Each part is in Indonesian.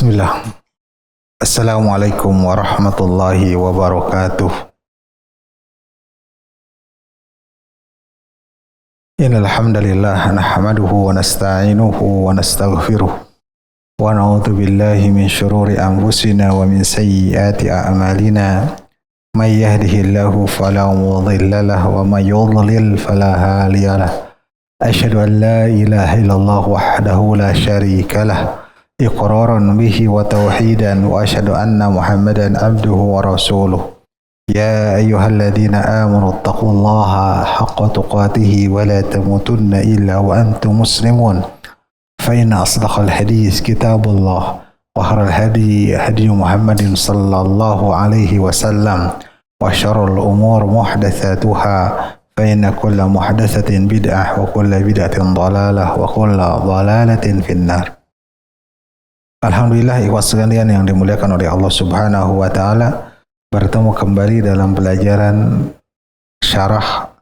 Bismillah. Assalamualaikum warahmatullahi wabarakatuh. Innal hamdalillah nahmaduhu wa nasta'inuhu wa nastaghfiruh wa na'udzu billahi min shururi anfusina wa min sayyiati a'malina. May yahdihillahu fala mudilla lahu wa may yudlil fala hadiya lahu. Asyhadu an la ilaha illallah wahdahu la syarika lahu iqraran bihi wa tauhidan wa asyhadu anna Muhammadan abduhu wa rasuluh. Ya ayyuhalladzina amanu taqullaha haqqa tuqatih wa la tamutunna illa wa antum muslimun. Fa inna asdaqal hadits kitabullah wa khairal hadi hadi Muhammadin sallallahu alaihi wasallam wa syarrul umur muhdatsatuha fa inna kulla muhdatsatin bid'ah wa kulla bid'atin dhalalah wa kulla dhalalatin finnar. Alhamdulillah, ikhwas sekalian yang dimuliakan oleh Allah Subhanahu wa taala, bertemu kembali dalam pelajaran syarah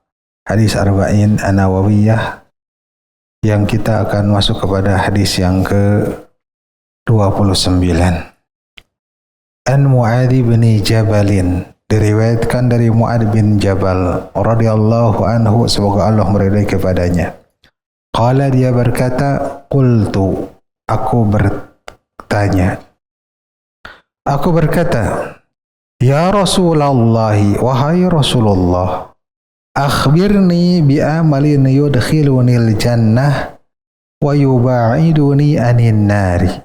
hadis Arba'in An-Nawawiyah yang kita akan masuk kepada hadis yang ke-29. An Mu'adz bin Jabalin, diriwayatkan dari Mu'adz bin Jabal radhiyallahu anhu, semoga Allah meridai kepadanya. Qala, dia berkata, qultu, aku berkata, ya Rasulullah, wahai Rasulullah, akhbirni bi amalin yudkhilunil jannah wa yuba'iduni anin nari.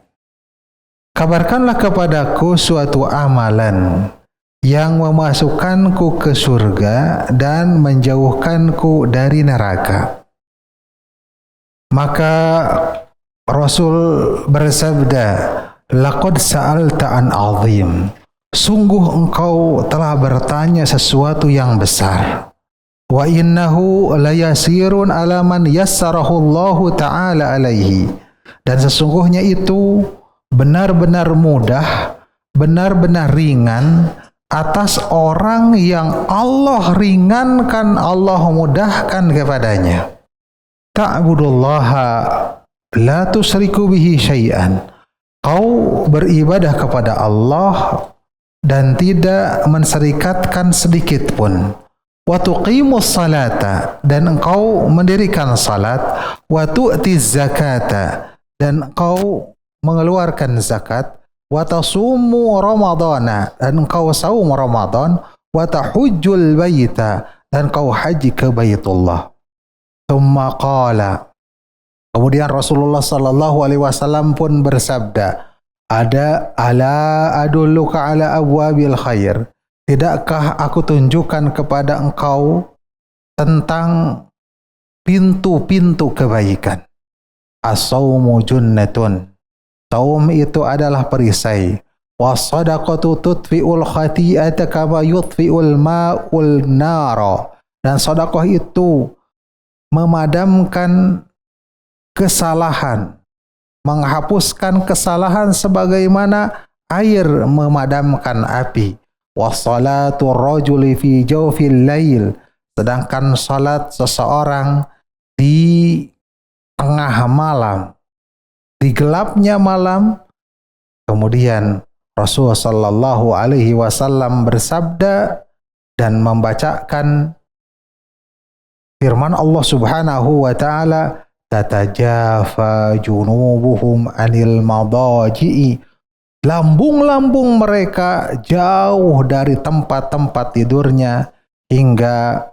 Kabarkanlah kepadaku suatu amalan yang memasukkanku ke surga dan menjauhkanku dari neraka. Maka Rasul bersabda, laqad sa'alta an azim, sungguh engkau telah bertanya sesuatu yang besar. Wa innahu layasirun ala man yassarahu Allah ta'ala alaihi, dan sesungguhnya itu benar-benar mudah, benar-benar ringan atas orang yang Allah ringankan, Allah mudahkan kepadanya. Ta'budullaha la tusyriku bihi syai'an, kau beribadah kepada Allah dan tidak menserikatkan sedikit pun. Wa tuqimus salata, dan engkau mendirikan salat. Wa tu'tiz zakata, dan engkau mengeluarkan zakat. Wa tasumu ramadana, dan engkau saum Ramadan. Wa tahujjul baita, dan engkau haji ke Baitullah. Tsumma qala, kemudian Rasulullah sallallahu alaihi wasallam pun bersabda, ala adulluka ala abwabil khair, tidakkah aku tunjukkan kepada engkau tentang pintu-pintu kebaikan. As-saumu junnatun, saum itu adalah perisai. Was-sadaqatu tutfi'ul khati'ata kama yutfi'ul ma'ul nara, dan sedekah itu memadamkan kesalahan, menghapuskan kesalahan sebagaimana air memadamkan api. Wassalatu rajuli fi jawfil lail, sedangkan salat seseorang di tengah malam, di gelapnya malam. Kemudian Rasulullah sallallahu alaihi wasallam bersabda dan membacakan firman Allah Subhanahu wa taala, tatajafa junubuhum anil madaji'i, lambung-lambung mereka jauh dari tempat-tempat tidurnya, hingga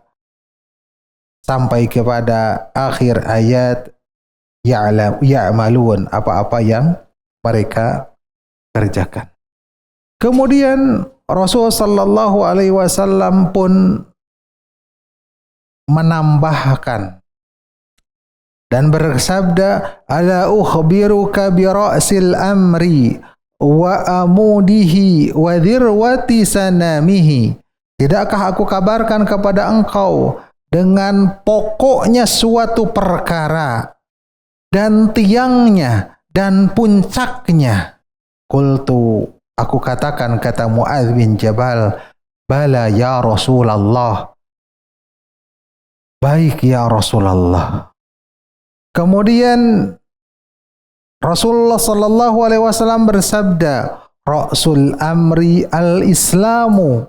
sampai kepada akhir ayat, ya'malun, apa-apa yang mereka kerjakan. Kemudian Rasulullah sallallahu alaihi wasallam pun menambahkan dan bersabda, ala ukhbiruka bi ra'sil amri wa amudihi wa dhirwati sanamihi, tidakkah aku kabarkan kepada engkau dengan pokoknya suatu perkara dan tiangnya dan puncaknya. Qultu, aku katakan, kata Mu'adz bin Jabal, bala ya Rasulullah, baik ya Rasulullah. Kemudian Rasulullah sallallahu alaihi wasallam bersabda, "Ra'sul amri al-Islamu."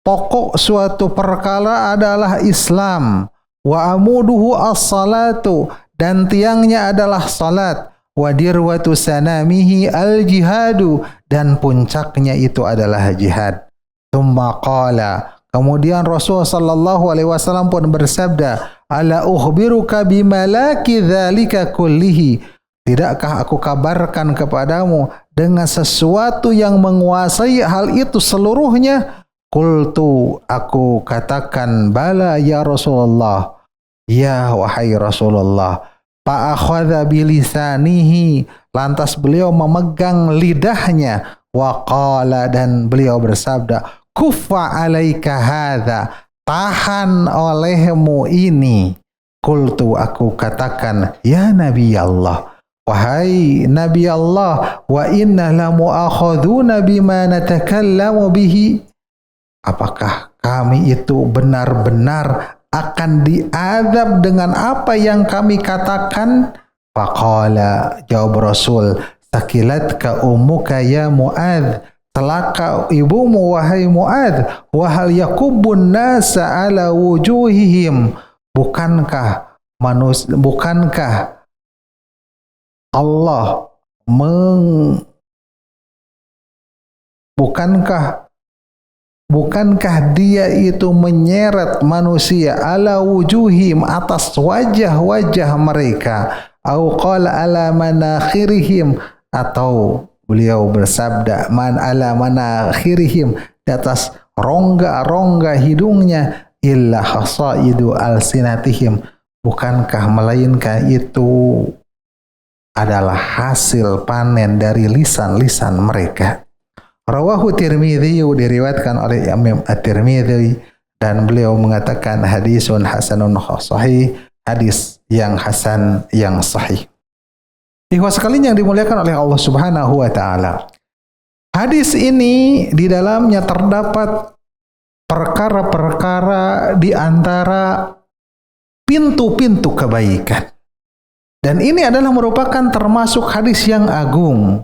Pokok suatu perkara adalah Islam. Wa amuduhu as-salatu, dan tiangnya adalah salat. Wa dirwatu sanamihi al-jihadu, dan puncaknya itu adalah jihad. Tsumma qala, kemudian Rasul sallallahu alaihi wasallam pun bersabda, "Ala ukhbiruka bimalaki dzalika kullihi?" Tidakkah aku kabarkan kepadamu dengan sesuatu yang menguasai hal itu seluruhnya? Qultu, aku katakan, bala ya Rasulullah. Ya wahai Rasulullah. Fa'akhadha bilisanihi, lantas beliau memegang lidahnya. Wa qala, dan beliau bersabda, kuffa alaika hadha, tahan olehmu ini. Qultu, aku katakan, ya Nabi Allah, wahai Nabi Allah, wa inna la mu'akhaduna bima natakallamu bihi, apakah kami itu benar-benar akan diazab dengan apa yang kami katakan? Faqala, jawab Rasul, sakilatka ummuka ya Mu'adz, celaka ibumu wahai Mu'adz, wa hal yakubbun nasa ala wujuhihim, bukankah Allah Bukankah dia itu menyeret manusia ala wujuhim, atas wajah-wajah mereka, au qala ala manakhirihim, atau beliau bersabda man ala manakhirihim, di atas rongga-rongga hidungnya, illa hasaidu alsinatihim, bukankah melainkan itu adalah hasil panen dari lisan-lisan mereka. Rawahu Tirmidzi, diriwayatkan oleh Imam At-Tirmidzi, dan beliau mengatakan hadisun hasanun sahih, hadis yang hasan yang sahih. Ikhwas sekalian yang dimuliakan oleh Allah Subhanahu wa taala. Hadis ini di dalamnya terdapat perkara-perkara di antara pintu-pintu kebaikan. Dan ini adalah merupakan termasuk hadis yang agung,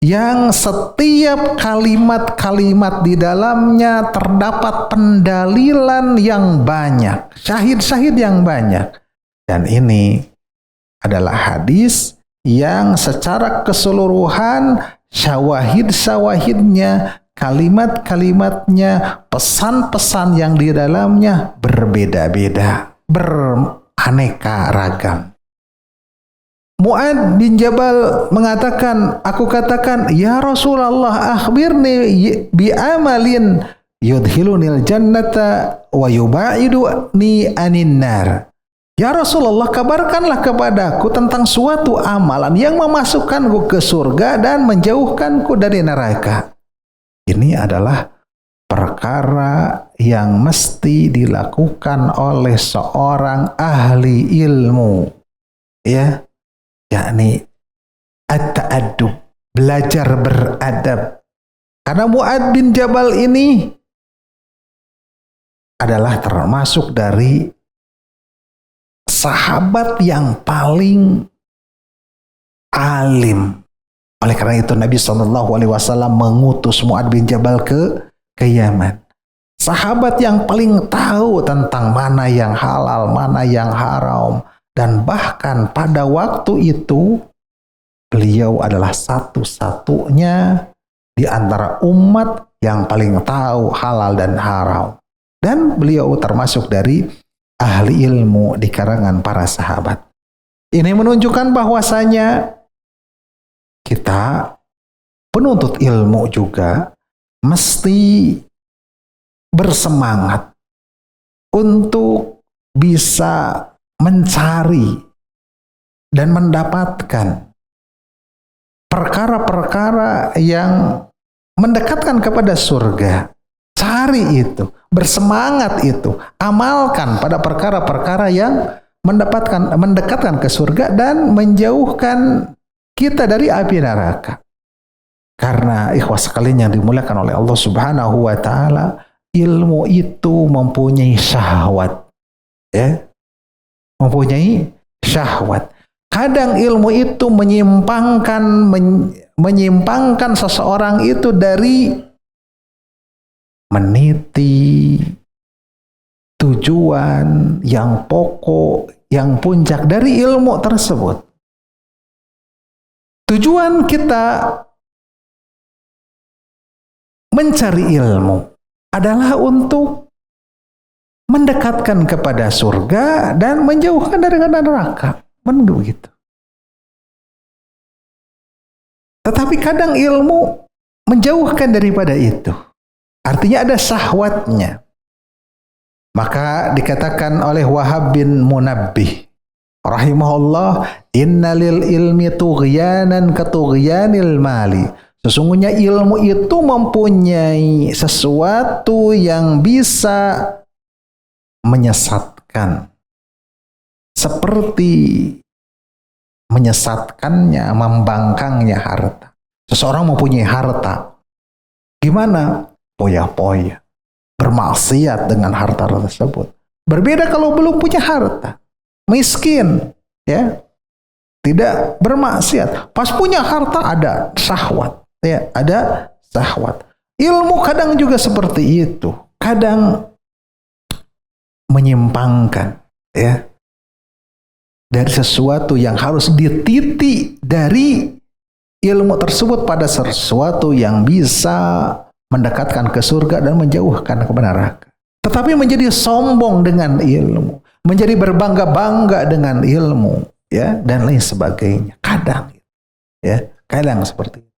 yang setiap kalimat-kalimat di dalamnya terdapat pendalilan yang banyak, syahid-syahid yang banyak. Dan ini adalah hadis yang secara keseluruhan syawahid-syawahidnya, kalimat-kalimatnya, pesan-pesan yang di dalamnya berbeda-beda, beraneka ragam. Mu'adz bin Jabal mengatakan, aku katakan, ya Rasulullah, akhbirni bi'amalin yudhilunil jannata wa yuba'iduni anin nar. Ya Rasulullah, kabarkanlah kepadaku tentang suatu amalan yang memasukkanku ke surga dan menjauhkanku dari neraka. Ini adalah perkara yang mesti dilakukan oleh seorang ahli ilmu, ya, yakni at-ta'addub, belajar beradab. Karena Mu'adz bin Jabal ini adalah termasuk dari sahabat yang paling alim. Oleh karena itu Nabi SAW mengutus Mu'adz bin Jabal ke Yaman. Sahabat yang paling tahu tentang mana yang halal, mana yang haram. Dan bahkan pada waktu itu beliau adalah satu-satunya di antara umat yang paling tahu halal dan haram. Dan beliau termasuk dari ahli ilmu di kalangan para sahabat. Ini menunjukkan bahwasanya kita penuntut ilmu juga mesti bersemangat untuk bisa mencari dan mendapatkan perkara-perkara yang mendekatkan kepada surga. Cari itu, bersemangat itu, amalkan pada perkara-perkara yang mendekatkan ke surga dan menjauhkan kita dari api neraka. Karena ikhwas sekalian yang dimuliakan oleh Allah Subhanahu wa taala, ilmu itu mempunyai syahwat, ya. Mempunyai syahwat. Kadang ilmu itu menyimpangkan seseorang itu dari meniti tujuan yang pokok, yang puncak dari ilmu tersebut. Tujuan kita mencari ilmu adalah untuk mendekatkan kepada surga dan menjauhkan dari neraka. Begitu. Tetapi kadang ilmu menjauhkan daripada itu. Artinya ada syahwatnya. Maka dikatakan oleh Wahab bin Munabbih rahimahullah, innalil ilmi tughyanan katughyanil mali. Sesungguhnya ilmu itu mempunyai sesuatu yang bisa menyesatkan. Seperti menyesatkannya, membangkangnya harta. Seseorang mempunyai harta. Gimana? Poya-poya. Bermaksiat dengan harta tersebut. Berbeda kalau belum punya harta. Miskin. Ya. Tidak bermaksiat. Pas punya harta ada syahwat. Ya, ada syahwat. Ilmu kadang juga seperti itu. Kadang menyimpangkan. Ya. Dari sesuatu yang harus dititi dari ilmu tersebut pada sesuatu yang bisa mendekatkan ke surga dan menjauhkan ke neraka. Tetapi menjadi sombong dengan ilmu, menjadi berbangga-bangga dengan ilmu, ya, dan lain sebagainya. Kadang, ya, kadang seperti itu.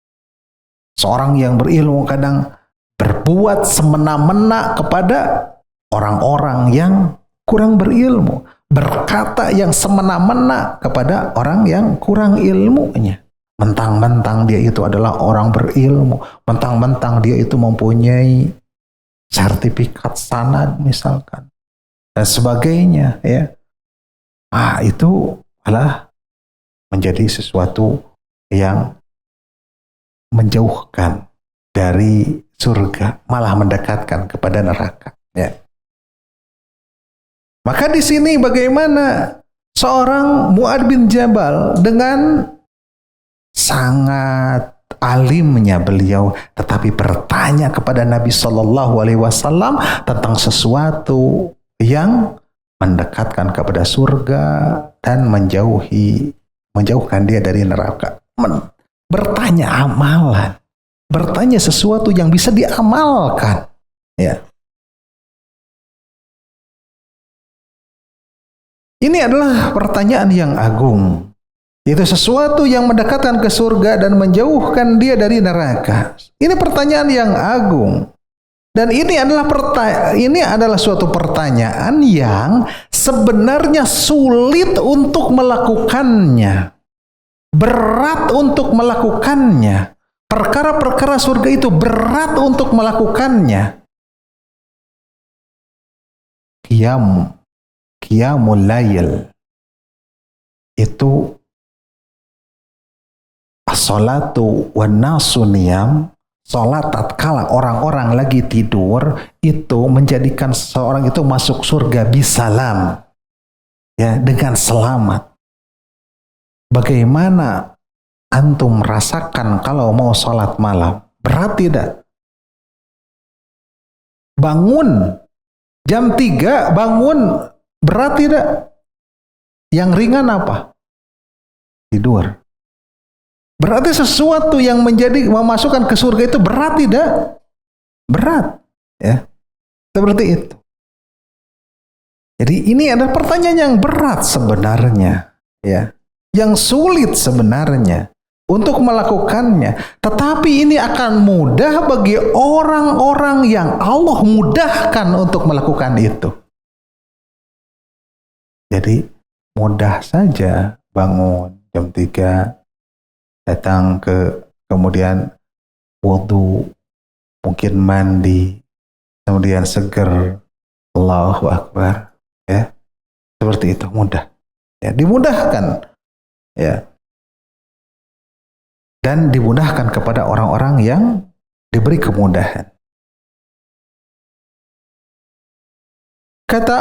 Seorang yang berilmu kadang berbuat semena-mena kepada orang-orang yang kurang berilmu. Berkata yang semena-mena kepada orang yang kurang ilmunya. Mentang-mentang dia itu adalah orang berilmu. Mentang-mentang dia itu mempunyai sertifikat sanad misalkan. Dan sebagainya. Ya. Itu adalah menjadi sesuatu yang menjauhkan dari surga. Malah mendekatkan kepada neraka. Ya. Maka di sini bagaimana seorang Mu'adz bin Jabal dengan sangat alimnya beliau, tetapi bertanya kepada Nabi Shallallahu Alaihi Wasallam tentang sesuatu yang mendekatkan kepada surga dan menjauhkan dia dari neraka. Bertanya amalan, bertanya sesuatu yang bisa diamalkan, ya. Ini adalah pertanyaan yang agung. Itu sesuatu yang mendekatkan ke surga dan menjauhkan dia dari neraka. Ini pertanyaan yang agung. Dan ini adalah suatu pertanyaan yang sebenarnya sulit untuk melakukannya. Berat untuk melakukannya. Perkara-perkara surga itu berat untuk melakukannya. Qiyamul lail itu as-salatu wan nasu niyam, salat tatkala orang-orang lagi tidur itu menjadikan seorang itu masuk surga bisalam, ya, dengan selamat. Bagaimana antum merasakan kalau mau salat malam? Berat tidak? Bangun jam 3 bangun, berat tidak? Yang ringan apa? Tidur. Berarti sesuatu yang memasukkan ke surga itu berat tidak? Berat. Ya. Seperti itu. Jadi ini adalah pertanyaan yang berat sebenarnya. Ya. Yang sulit sebenarnya untuk melakukannya. Tetapi ini akan mudah bagi orang-orang yang Allah mudahkan untuk melakukan itu. Jadi mudah saja bangun jam 3, datang kemudian wudu, mungkin mandi, kemudian seger, Allahu Akbar, ya, seperti itu mudah, ya, dimudahkan, ya, dan dimudahkan kepada orang-orang yang diberi kemudahan. Kata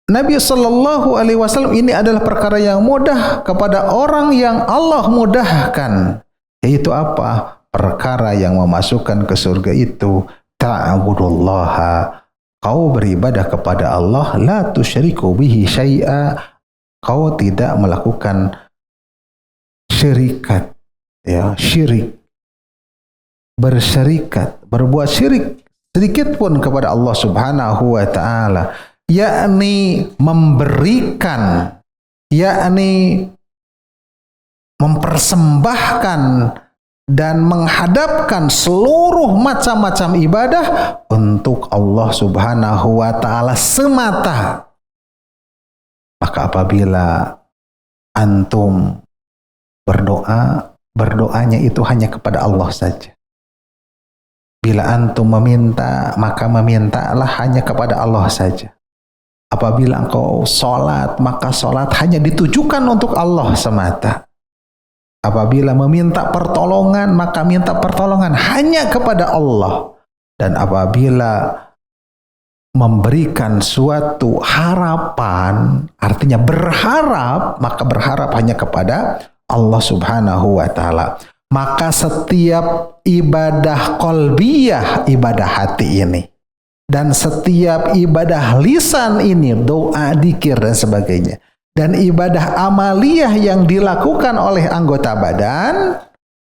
Nabi Shallallahu Alaihi Wasallam, ini adalah perkara yang mudah kepada orang yang Allah mudahkan. Yaitu apa? Perkara yang memasukkan ke surga itu ta'budullaha, kau beribadah kepada Allah, la tusyriku bihi syai'a, kau tidak melakukan syirikat, ya, syirik, bersyirikat, berbuat syirik sedikit pun kepada Allah Subhanahu wa taala, yakni memberikan, yakni mempersembahkan dan menghadapkan seluruh macam-macam ibadah untuk Allah Subhanahu wa taala semata. Maka apabila antum berdoa, berdoanya itu hanya kepada Allah saja. Bila antum meminta, maka memintalah hanya kepada Allah saja. Apabila engkau sholat, maka sholat hanya ditujukan untuk Allah semata. Apabila meminta pertolongan, maka minta pertolongan hanya kepada Allah. Dan apabila memberikan suatu harapan, artinya berharap, maka berharap hanya kepada Allah Subhanahu wa taala. Maka setiap ibadah qalbiyah, ibadah hati ini, dan setiap ibadah lisan ini, doa, dzikir dan sebagainya, dan ibadah amaliyah yang dilakukan oleh anggota badan,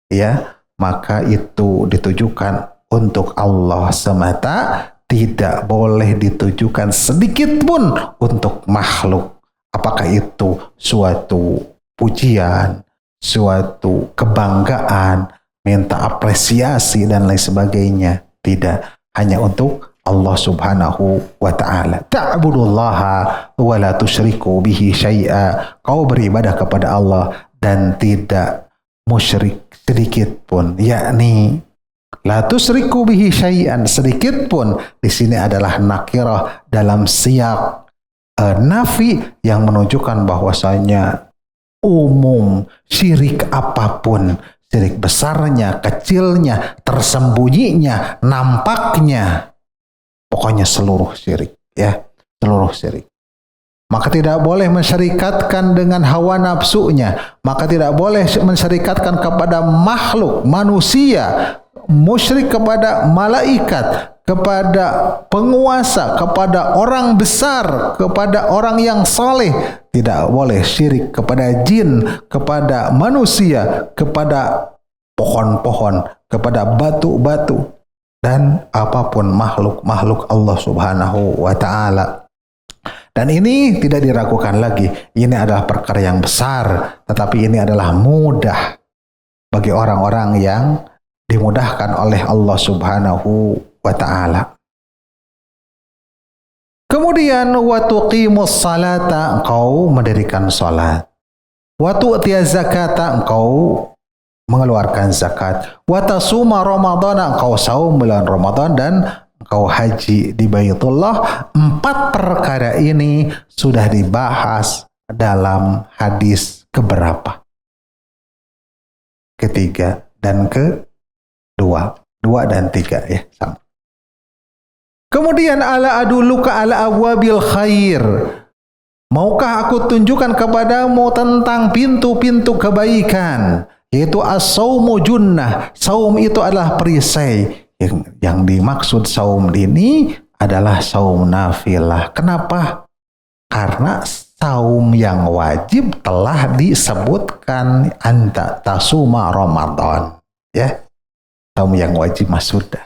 ya, maka itu ditujukan untuk Allah semata, tidak boleh ditujukan sedikit pun untuk makhluk. Apakah itu suatu pujian, suatu kebanggaan, minta apresiasi dan lain sebagainya? Tidak, hanya untuk Allah Subhanahu wa ta'ala. Ta'budullaha wa la tusyriku bihi syai'a, kau beribadah kepada Allah dan tidak musyrik sedikit pun, yakni la tusyriku bihi syai'an, sedikit pun di sini adalah nakirah dalam siyak nafi yang menunjukkan bahwasanya umum syirik apapun, syirik besarnya, kecilnya, tersembunyinya, nampaknya, pokoknya seluruh syirik, ya, seluruh syirik. Maka tidak boleh mensyarikatkan dengan hawa nafsunya, maka tidak boleh mensyarikatkan kepada makhluk, manusia, musyrik kepada malaikat, kepada penguasa, kepada orang besar, kepada orang yang saleh. Tidak boleh syirik kepada jin, kepada manusia, kepada pohon-pohon, kepada batu-batu, dan apapun makhluk-makhluk Allah Subhanahu wa ta'ala. Dan ini tidak diragukan lagi, ini adalah perkara yang besar, tetapi ini adalah mudah bagi orang-orang yang dimudahkan oleh Allah Subhanahu wa ta'ala. Kemudian wa tuqimus salata, engkau mendirikan salat. Wa tu'tiyaz zakata, engkau mengeluarkan zakat. Wa tasuma ramadhana, engkau saum bulan Ramadan dan engkau haji di Baitullah. 4 perkara ini sudah dibahas dalam hadis keberapa? Ketiga dan kedua. 2 dan 3 ya, sama. Kemudian ala aduluka ala abwabil khair, maukah aku tunjukkan kepadamu tentang pintu-pintu kebaikan, yaitu as-saumu junnah. Saum itu adalah perisai. Yang dimaksud saum ini adalah saum nafilah. Kenapa? Karena saum yang wajib telah disebutkan anta tasuma Ramadan, ya. Saum yang wajib sudah.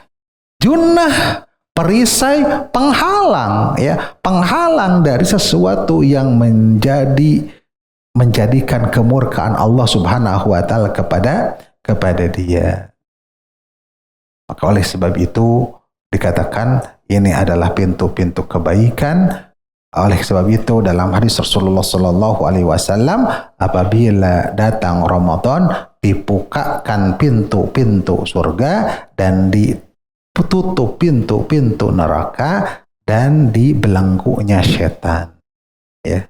Junnah, perisai, penghalang, ya, penghalang dari sesuatu yang menjadikan kemurkaan Allah Subhanahu wa ta'ala kepada dia. Maka oleh sebab itu dikatakan ini adalah pintu-pintu kebaikan. Oleh sebab itu dalam hadis Rasulullah Sallallahu Alaihi Wasallam, apabila datang Ramadan dibukakan pintu-pintu surga dan ditutup pintu-pintu neraka dan dibelenggunya setan, ya.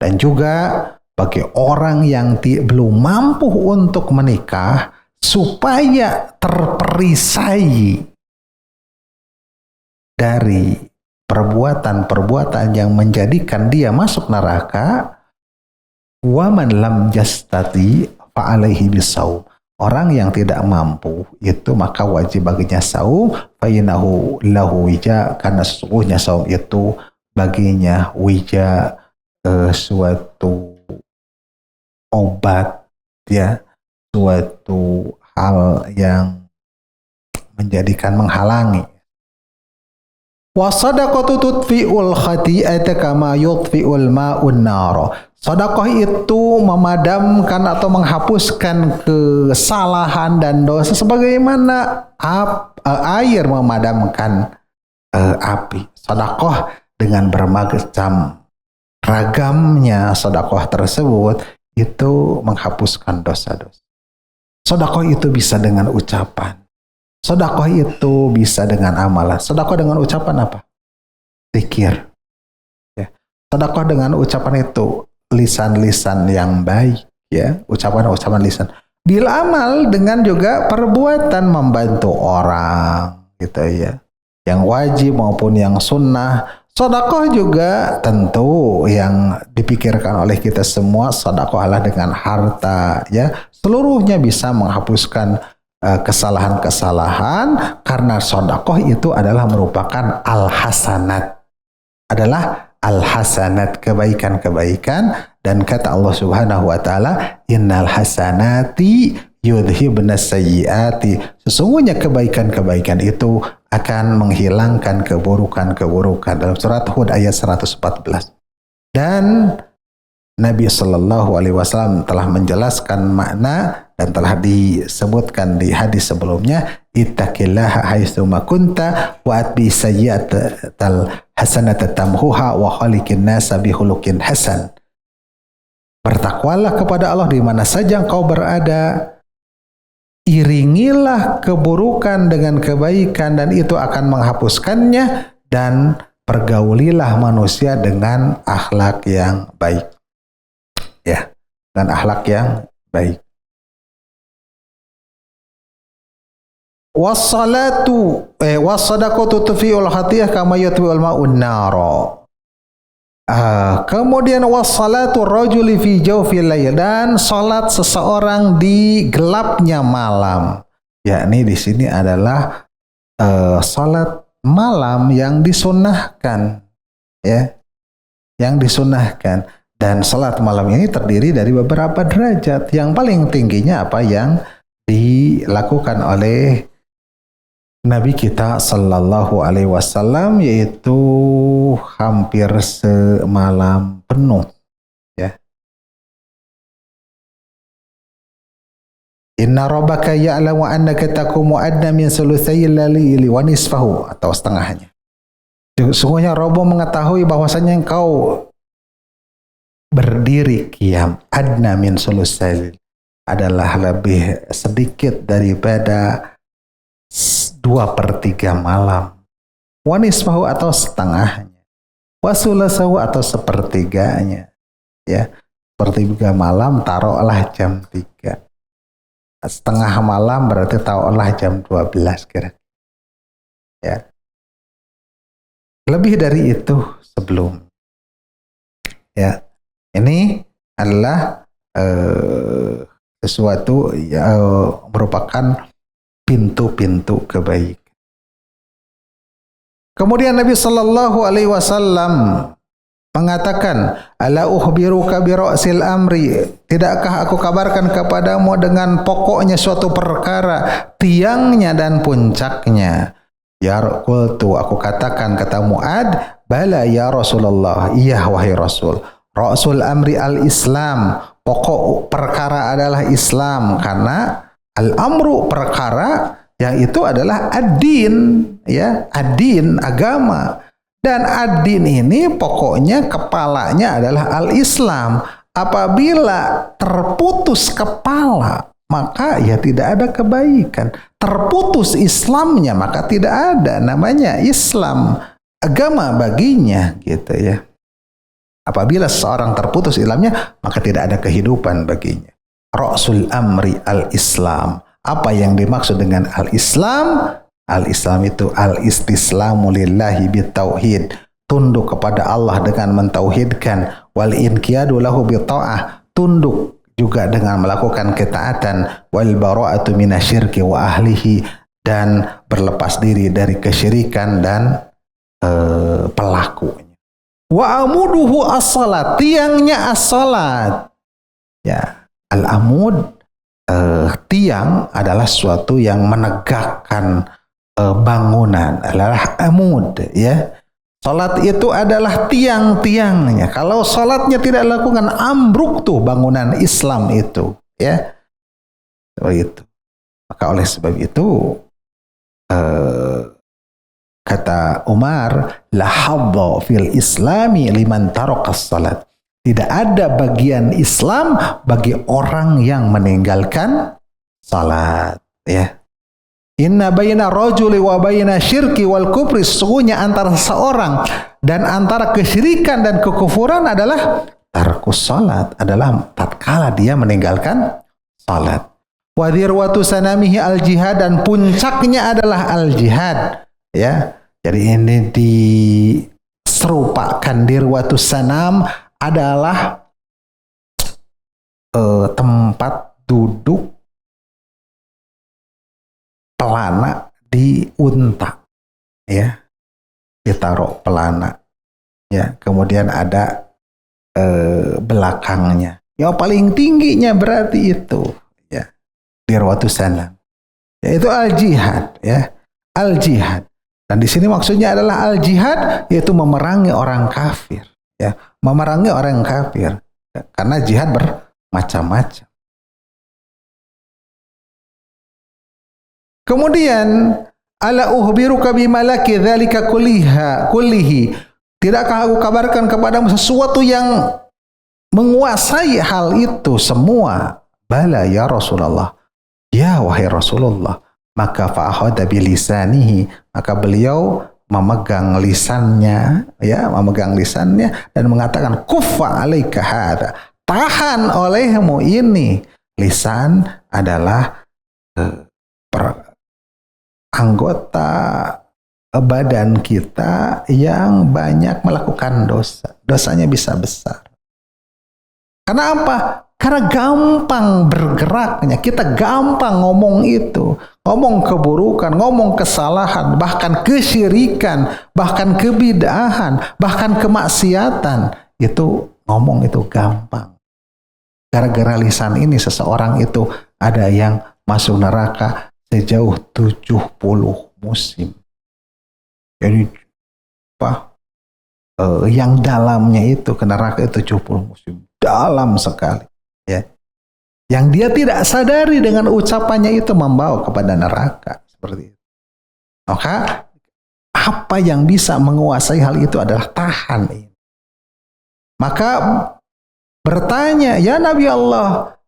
Dan juga bagi orang yang belum mampu untuk menikah, supaya terperisai dari perbuatan-perbuatan yang menjadikan dia masuk neraka. Wa man lam yastati fa alaihi bisaum. Orang yang tidak mampu itu maka wajib baginya saum, fa innahu lahu wija, karena sesungguhnya saum itu baginya wija, suatu obat, ya, suatu hal yang menjadikan menghalangi. Wa sadaqatu tudfi'ul khati'ata kama yudfi'ul ma'un nar. Sedekah itu memadamkan atau menghapuskan kesalahan dan dosa sebagaimana air memadamkan api. Sedekah dengan bermacam ragamnya sedekah tersebut itu menghapuskan dosa-dosa. Sedekah itu bisa dengan ucapan. Sedekah itu bisa dengan amalan. Sedekah dengan ucapan apa? Zikir. Ya. Sedekah dengan ucapan itu lisan-lisan yang baik, ya, ucapan-ucapan lisan. Bil amal dengan juga perbuatan membantu orang, gitu ya. Yang wajib maupun yang sunnah. Sedekah juga tentu yang dipikirkan oleh kita semua, sedekahlah dengan harta, ya. Seluruhnya bisa menghapuskan kesalahan-kesalahan, karena sedekah itu adalah merupakan al-hasanat. Adalah al-hasanat, kebaikan-kebaikan, dan kata Allah Subhanahu wa taala, innal hasanati yudhibnas sayyiati. Sesungguhnya kebaikan-kebaikan itu akan menghilangkan keburukan-keburukan, dalam surat Hud ayat 114. Dan Nabi Shallallahu Alaihi Wasallam telah menjelaskan makna dan telah disebutkan di hadis sebelumnya, ittaqillaha haitsu ma kunta wa atbi sayyi'atal hasanata tamhuha wa khaliqin nasa bi khuluqin hasan. Bertakwalah kepada Allah di mana saja engkau berada, iringilah keburukan dengan kebaikan dan itu akan menghapuskannya, dan pergaulilah manusia dengan akhlak yang baik. Ya, dan akhlak yang baik. Wassadaqatu tudfi'ul khati'ah kama yudfi'ul ma'un nar. Kemudian wassalatu rajuli fi jawfil lail, dan salat seseorang di gelapnya malam. Yakni di sini adalah salat malam yang disunnahkan, ya. Yang disunnahkan. Dan salat malam ini terdiri dari beberapa derajat. Yang paling tingginya apa yang dilakukan oleh Nabi kita Sallallahu Alaihi Wasallam, yaitu hampir semalam penuh. Ya. Inna rabbaka ya'lamu annaka taqumu adna min sulusayil laili wa nisfahu, atau setengahnya. Sesungguhnya Rabb mengetahui bahwasanya engkau berdiri qiyam adna min sulusayil, adalah lebih sedikit daripada 2/3 malam. Wa nisfahu, atau setengahnya. Wa sulasahu, atau sepertiganya. Ya, sepertiga malam taruhlah jam 3. Setengah malam berarti taruhlah jam 12 kira. Ya. Lebih dari itu sebelum. Ya. Ini adalah sesuatu yang merupakan pintu-pintu kebaikan. Kemudian Nabi Sallallahu Alaihi Wasallam mengatakan, ala ukhbiruka bi ra'sil amri, tidakkah aku kabarkan kepadamu dengan pokoknya suatu perkara, tiangnya dan puncaknya. Ya qultu, aku katakan, kata Muad, bala ya Rasulullah, iya wahai Rasul. Ra'sul amri al-Islam, pokok perkara adalah Islam, karena al-amru perkara yang itu adalah ad-din, ya, ad-din agama, dan ad-din ini pokoknya kepalanya adalah al-Islam. Apabila terputus kepala, maka ya tidak ada kebaikan. Terputus Islamnya, maka tidak ada namanya Islam, agama baginya, gitu ya. Apabila seorang terputus Islamnya, maka tidak ada kehidupan baginya. Ra'sul amri al-Islam. Apa yang dimaksud dengan al-Islam? Al-Islam itu al-istislamu lillahi bitauhid, tunduk kepada Allah dengan mentauhidkan, wal inqiyadu lahu bita'ah, tunduk juga dengan melakukan ketaatan, wal bara'atu minasyirki wa ahlihi, dan berlepas diri dari kesyirikan dan pelakunya. Wa amuduhu as-salat, tiangnya as-salat. Ya, al-amud, tiang adalah suatu yang menegakkan bangunan, adalah amud, ya. Salat itu adalah tiang-tiangnya. Kalau salatnya tidak dilakukan, ambruk tuh bangunan Islam itu, ya. Itu. Maka oleh sebab itu kata Umar, la hadza fil islami liman taraqas salat. Tidak ada bagian Islam bagi orang yang meninggalkan salat, ya. Inna baina rajuli wa baina syirki wal kufri, sesungguhnya antara seorang dan antara kesyirikan dan kekufuran adalah tarkus salat, adalah tatkala dia meninggalkan salat. Wa dirwatu sanamihi al jihad, dan puncaknya adalah al jihad, ya. Jadi ini diserupakan, dirwatu sanam adalah tempat duduk pelana di unta, ya, ditaruh pelana, ya, kemudian ada belakangnya, yang paling tingginya berarti itu, ya, dirwatu sanam, yaitu al jihad, ya, al jihad. Dan di sini maksudnya adalah al jihad, yaitu memerangi orang kafir, ya, memerangi orang kafir, ya, karena jihad bermacam-macam. Kemudian, ala uhbiruka bimalaki dzalika kullihi, tidakkah aku kabarkan kepadamu sesuatu yang menguasai hal itu semua? Bala ya Rasulullah, ya wahai Rasulullah. Maka fa'akhadha bilisanihi, maka beliau memegang lisannya, ya, memegang lisannya dan mengatakan, kuffa alaika hadza, tahan olehmu ini. Lisan adalah anggota badan kita yang banyak melakukan dosa. Dosanya bisa besar. Karena apa? Karena gampang bergeraknya. Kita gampang ngomong itu. Ngomong keburukan, ngomong kesalahan, bahkan kesyirikan, bahkan kebid'ahan, bahkan kemaksiatan. Itu ngomong itu gampang. Gara-gara lisan ini seseorang itu ada yang masuk neraka sejauh 70 musim. Jadi apa? Yang dalamnya itu ke neraka itu 70 musim. Dalam sekali, ya. Yang dia tidak sadari dengan ucapannya itu membawa kepada neraka seperti itu. Maka apa yang bisa menguasai hal itu adalah tahan ini. Maka bertanya, ya Nabi Allah,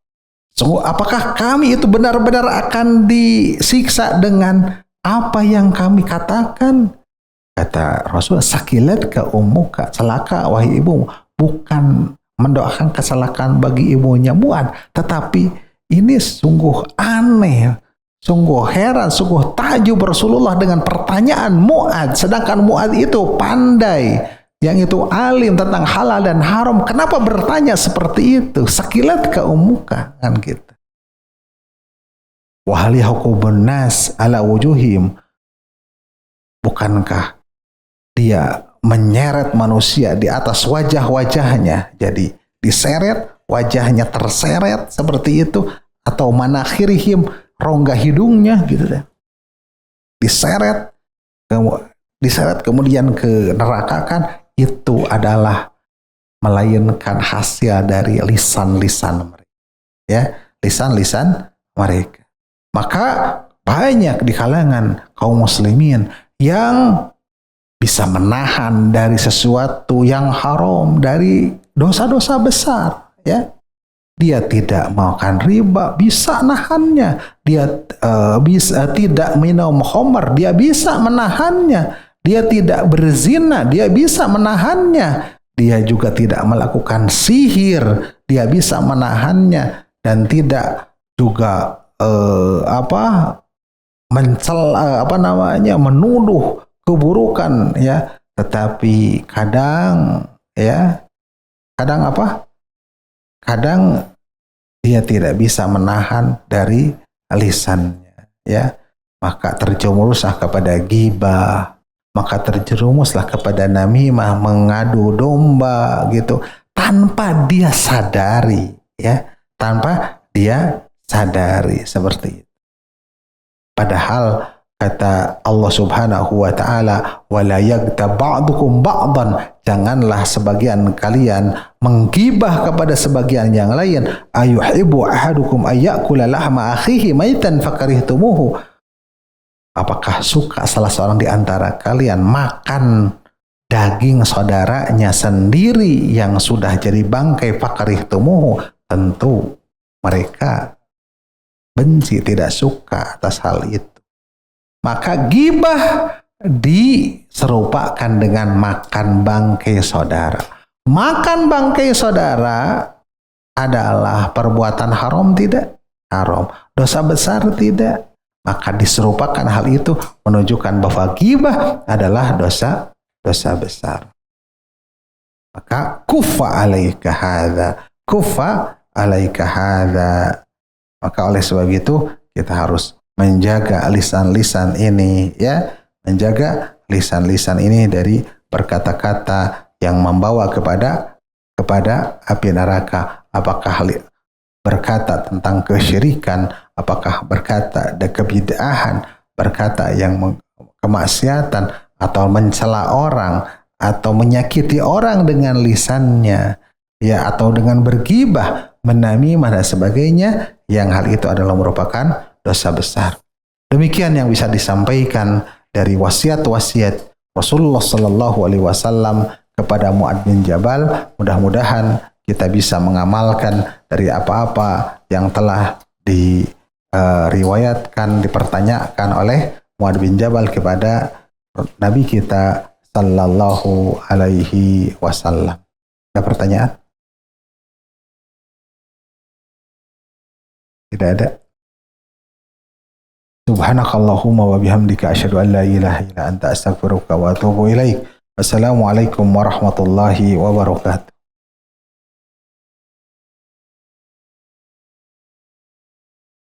apakah kami itu benar-benar akan disiksa dengan apa yang kami katakan? Kata Rasul, sakilat ka ummuka, celaka wahai ibumu. Bukan mendoakan kesalahan bagi ibunya Mu'ad, tetapi ini sungguh aneh, sungguh heran, sungguh takjub Rasulullah dengan pertanyaan Mu'ad, sedangkan Mu'ad itu pandai, yang itu alim tentang halal dan haram. Kenapa bertanya seperti itu? Sakilat ka ummuka, kan gitu. Wa hal yahqubun nas ala wujuhim, bukankah dia menyeret manusia di atas wajah-wajahnya, jadi diseret, wajahnya terseret seperti itu, atau manakhirihim, rongga hidungnya gitu deh, diseret kemudian ke neraka, kan itu adalah melainkan hasil dari lisan-lisan mereka, ya, lisan-lisan mereka. Maka banyak di kalangan kaum muslimin yang bisa menahan dari sesuatu yang haram, dari dosa-dosa besar, ya. Dia tidak makan riba, bisa nahannya. Dia bisa tidak minum khamr, dia bisa menahannya. Dia tidak berzina, dia bisa menahannya. Dia juga tidak melakukan sihir, dia bisa menahannya. Dan tidak juga mencela menuduh keburukan ya, tetapi kadang ya, kadang dia tidak bisa menahan dari lisannya ya, maka terjerumuslah kepada ghibah, maka terjerumuslah kepada namimah, mengadu domba gitu, tanpa dia sadari ya, tanpa dia sadari seperti itu. Padahal kata Allah Subhanahu wa taala, wala yaghtab ba'dukum ba'dan, janganlah sebagian kalian menggibah kepada sebagian yang lain. Ayuhibbu ahadukum ayyakula lahma akhihi maitan fakarihtumuhu. Apakah suka salah seorang di antara kalian makan daging saudaranya sendiri yang sudah jadi bangkai, fakarihtumuhu? Tentu mereka benci, tidak suka atas hal itu. Maka gibah diserupakan dengan makan bangkai saudara. Makan bangkai saudara adalah perbuatan haram tidak? Haram. Dosa besar tidak? Maka diserupakan hal itu menunjukkan bahwa gibah adalah dosa besar. Maka kufa alaika hadza. Kufa alaika hadza. Maka oleh sebab itu kita harus menjaga lisan-lisan ini ya, menjaga lisan-lisan ini dari berkata-kata yang membawa kepada api neraka. Apakah berkata tentang kesyirikan, apakah berkata kebid'ahan, berkata yang kemaksiatan, atau mencela orang, atau menyakiti orang dengan lisannya ya, atau dengan bergibah, menamimah dan sebagainya, yang hal itu adalah merupakan dosa besar. Demikian yang bisa disampaikan dari wasiat-wasiat Rasulullah Sallallahu Alaihi Wasallam kepada Mu'adz bin Jabal. Mudah-mudahan kita bisa mengamalkan dari apa-apa yang telah diriwayatkan, dipertanyakan oleh Mu'adz bin Jabal kepada Nabi kita Sallallahu Alaihi Wasallam. Ada pertanyaan? Tidak ada. Subhanakallahumma wa bihamdika asyhadu an la ilaha illa anta astaghfiruka wa atubu ilaik. Wassalamualaikum warahmatullahi wabarakatuh.